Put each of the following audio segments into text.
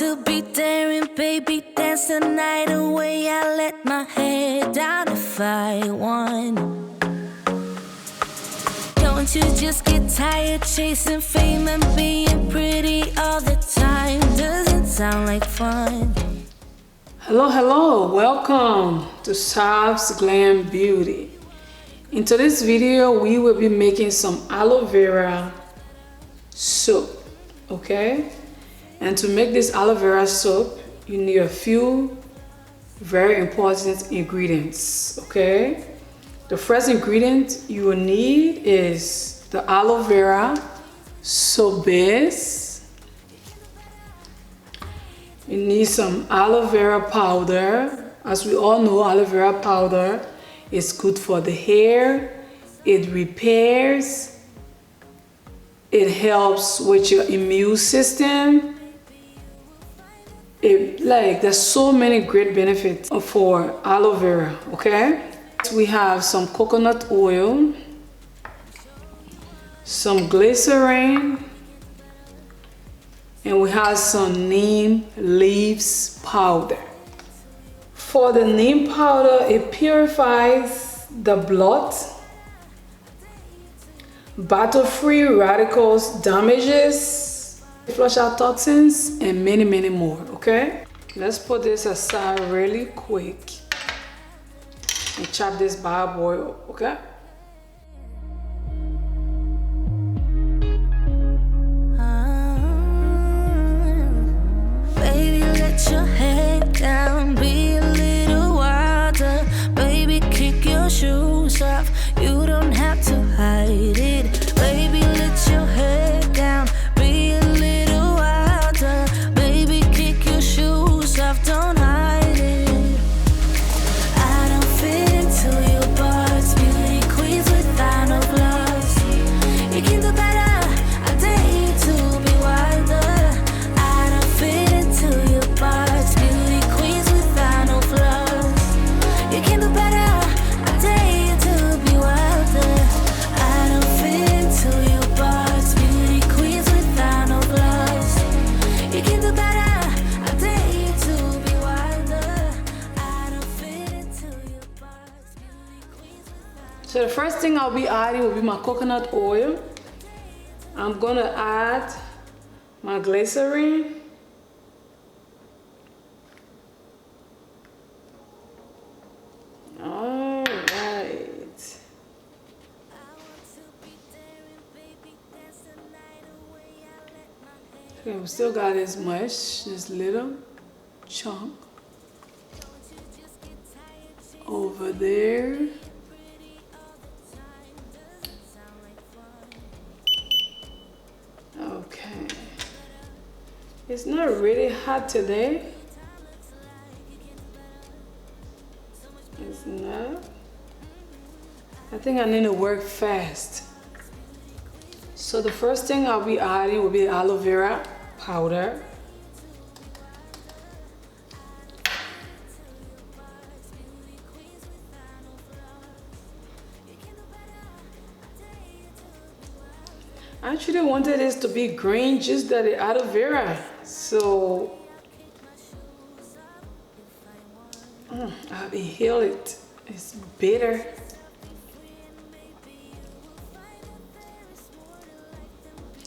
to be daring, baby, dance the night away. I let my hair down if I want. Don't you just get tired chasing fame and being pretty all the time? Doesn't sound like fun. Hello, welcome to Sab's Glam Beauty. In today's video, we will be making some aloe vera soap, okay? And to make this aloe vera soap, you need a few very important ingredients, okay? The first ingredient you will need is the aloe vera soap base. You need some aloe vera powder. As we all know, aloe vera powder is good for the hair. It repairs. It helps with your immune system. There's so many great benefits for aloe vera, okay? We have some coconut oil, some glycerine, and we have some neem leaves powder. For the neem powder, it purifies the blood, battle free radicals, damages, flush out toxins, and many more, okay? Let's put this aside really quick and chop this bad boy up, okay? Baby, let your head down, be a little wilder. Baby, kick your shoes off, you don't have to hide it. Baby, let your head down, be a little wilder. Baby, kick your shoes off, don't hide it. I don't fit into your parts, beauty queens without no gloves. You can do better, I dare you to be wilder. I don't fit into your parts, beauty queens without no gloves. You can do better, I dare you to be wilder. I don't fit into your parts, beauty queens without no gloves. You can do better, I dare you to be wilder. I don't fit into your parts, beauty queens without. So the first thing I'll be adding will be my coconut oil. I'm gonna add my glycerine. All right. Okay, we still got this much, this little chunk over there. Okay. It's not really hot today. It's not. I think I need to work fast. So the first thing I'll be adding will be aloe vera powder. I actually wanted this to be green, just that the aloe vera. So I'll inhale it. It's bitter.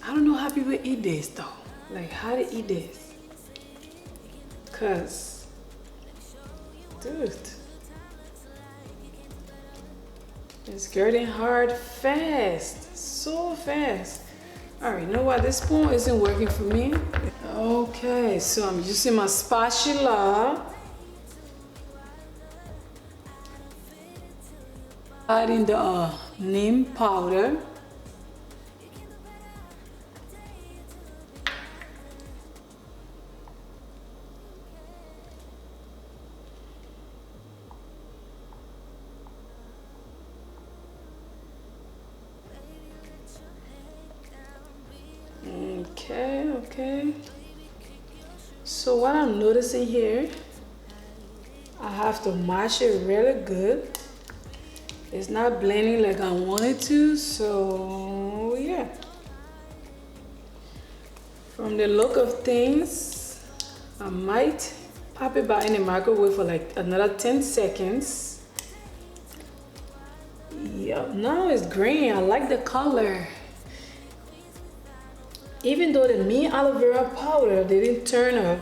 I don't know how people eat this though. Like how to eat this. Cause, dude, it's getting hard fast, so fast. All right, you know what? This spoon isn't working for me. Okay, so I'm using my spatula. Adding the neem powder. Okay. So what I'm noticing here, I have to mash it really good. It's not blending like I want it to, so yeah. From the look of things, I might pop it back in the microwave for like another 10 seconds. Yep, now it's green. I like the color. Even though the MEIT aloe vera powder didn't turn up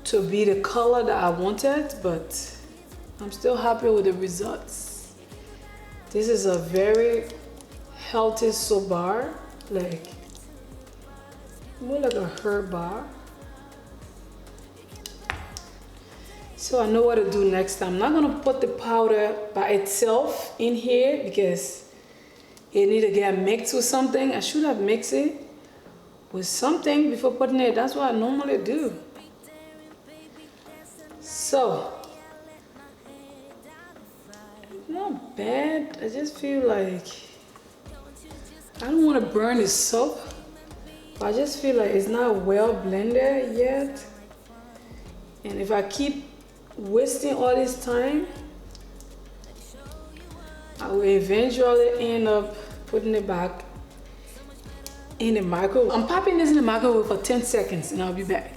to be the color that I wanted, but I'm still happy with the results. This is a very healthy soap bar, like more like a herb bar. So I know what to do next time. I'm not gonna put the powder by itself in here because it need to get mixed with something. I should have mixed it with something before putting it. That's what I normally do. So, it's not bad. I just feel like I don't want to burn the soap. But I just feel like it's not well blended yet. And if I keep wasting all this time, I will eventually end up putting it back in the microwave. I'm popping this in the microwave for 10 seconds and I'll be back.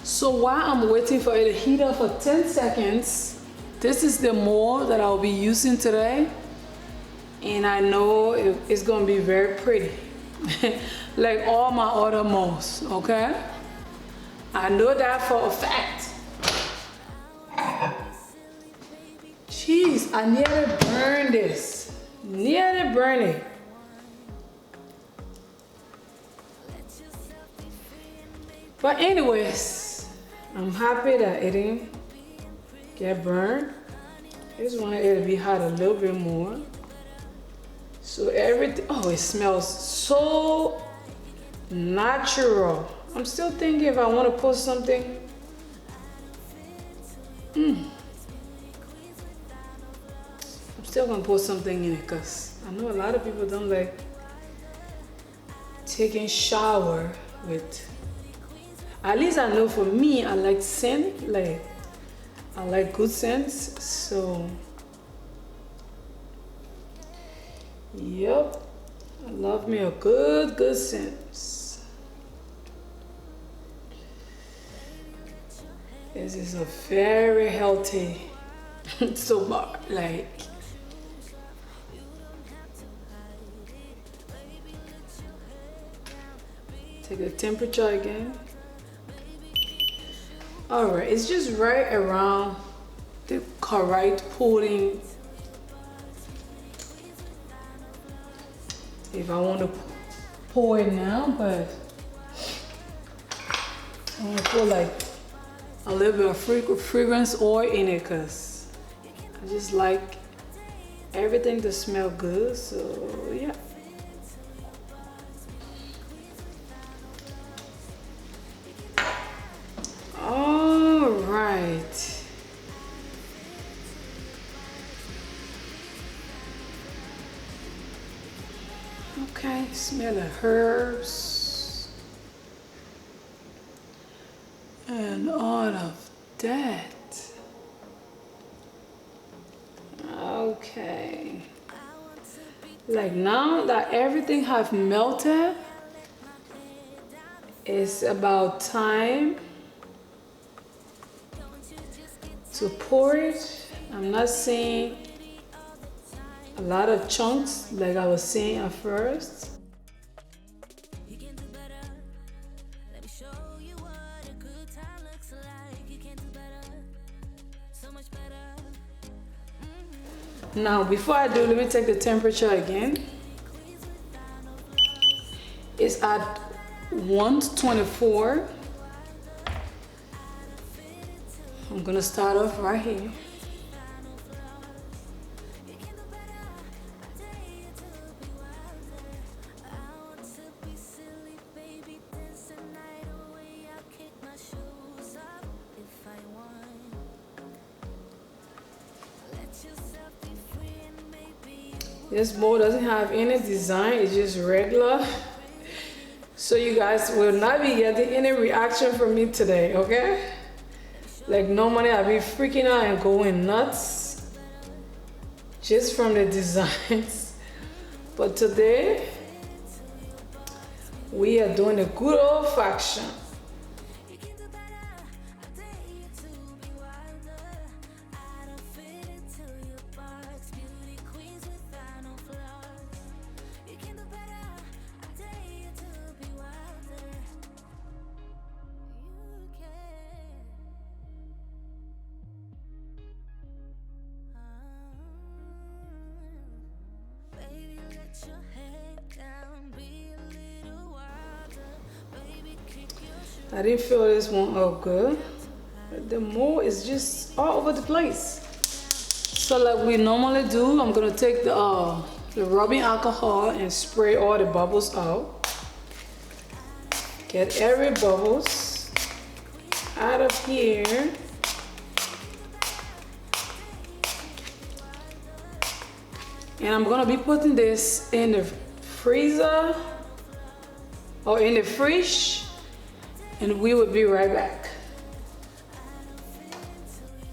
So while I'm waiting for it to heat up for 10 seconds, this is the mold that I'll be using today. And I know it's gonna be very pretty. Like all my other molds, okay? I know that for a fact. Jeez, I nearly burned this. Nearly burned it. But anyways, I'm happy that it didn't get burned. I just wanted it to be hot a little bit more. So everything, oh, it smells so natural. I'm still thinking if I want to put something. I'm still gonna put something in it because I know a lot of people don't like taking shower with. At least I know for me, I like scent. Like I like good scents. So yep, I love me a good scent. This is a very healthy soap bar. Like, take the temperature again. All right, it's just right around the correct pouring. If I want to pour it now, but I want to put like a little bit of fragrance oil in it because I just like everything to smell good. So yeah. All right. Okay, smell the herbs and all of that. Okay. Like now that everything have melted, it's about time to pour it. I'm not seeing a lot of chunks like I was saying at first. Now before I do, let me take the temperature again. It's at 124. I'm gonna start off right here. This bowl doesn't have any design, it's just regular. So you guys will not be getting any reaction from me today, okay? Like normally I'll be freaking out and going nuts just from the designs. But today we are doing a good old fashioned I didn't fill this one up good. The mold is just all over the place. So like we normally do, I'm gonna take the rubbing alcohol and spray all the bubbles out. Get every bubbles out of here. And I'm gonna be putting this in the freezer or in the fridge, and we will be right back.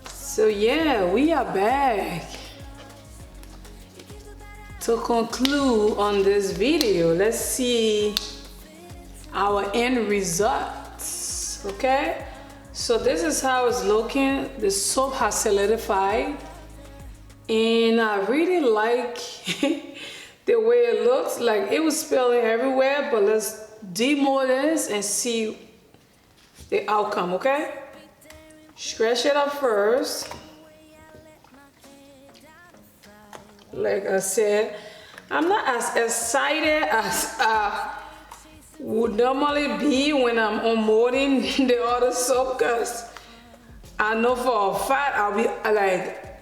So yeah, we are back. To conclude on this video, let's see our end results, okay? So this is how it's looking. The soap has solidified, and I really like the way it looks. Like it was spilling everywhere, but let's demold this and see the outcome, okay? Stretch it up first. Like I said, I'm not as excited as I would normally be when I'm unmolding the other soap, because I know for a fact I'll be like,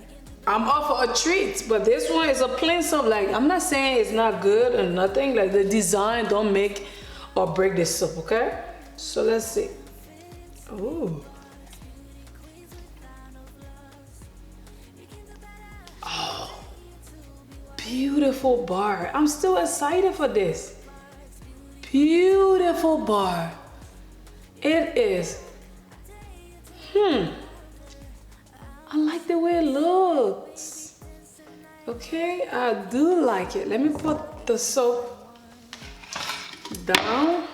I'm up for a treat. But this one is a plain soap. Like, I'm not saying it's not good or nothing. Like, the design don't make or break this soap, okay? So let's see. Ooh. Oh, beautiful bar. I'm still excited for this. Beautiful bar. It is. I like the way it looks. Okay, I do like it. Let me put the soap down.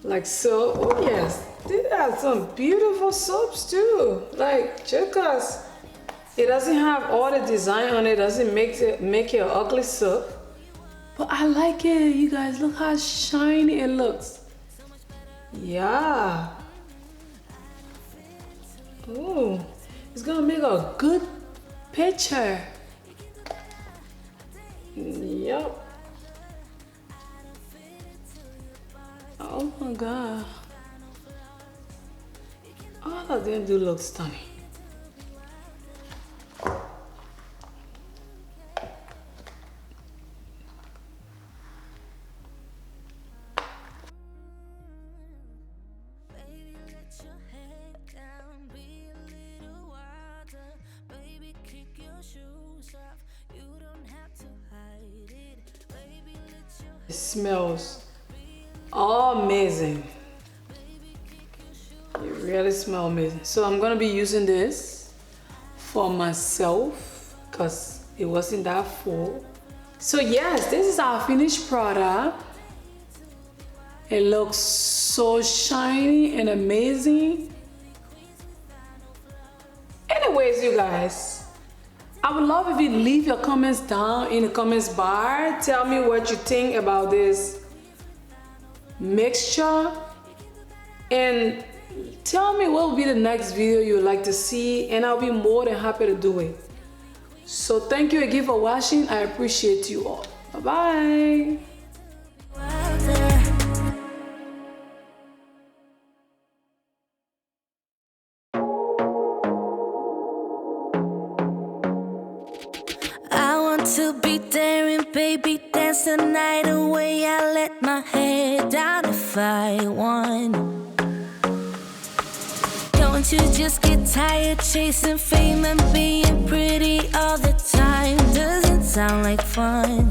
Like so. Oh yes, these are some beautiful soaps too. Like, just cause it doesn't have all the design on it doesn't make it an ugly soap. But I like it, you guys. Look how shiny it looks. Yeah. Ooh, it's gonna make a good picture. Yep. Oh my God. All of them do look stunning. It smells amazing. It really smells amazing. So I'm gonna be using this for myself because it wasn't that full. So yes, this is our finished product. It looks so shiny and amazing. Anyways, you guys, I would love if you leave your comments down in the comments bar. Tell me what you think about this mixture, and tell me what will be the next video you would like to see, and I'll be more than happy to do it. So thank you again for watching. I appreciate you all. Bye bye. To be daring, baby, dance the night away. I let my head down if I want. Don't you just get tired chasing fame and being pretty all the time? Doesn't sound like fun.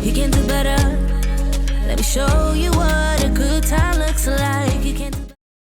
You can do better. Let me show you what a good time looks like. You can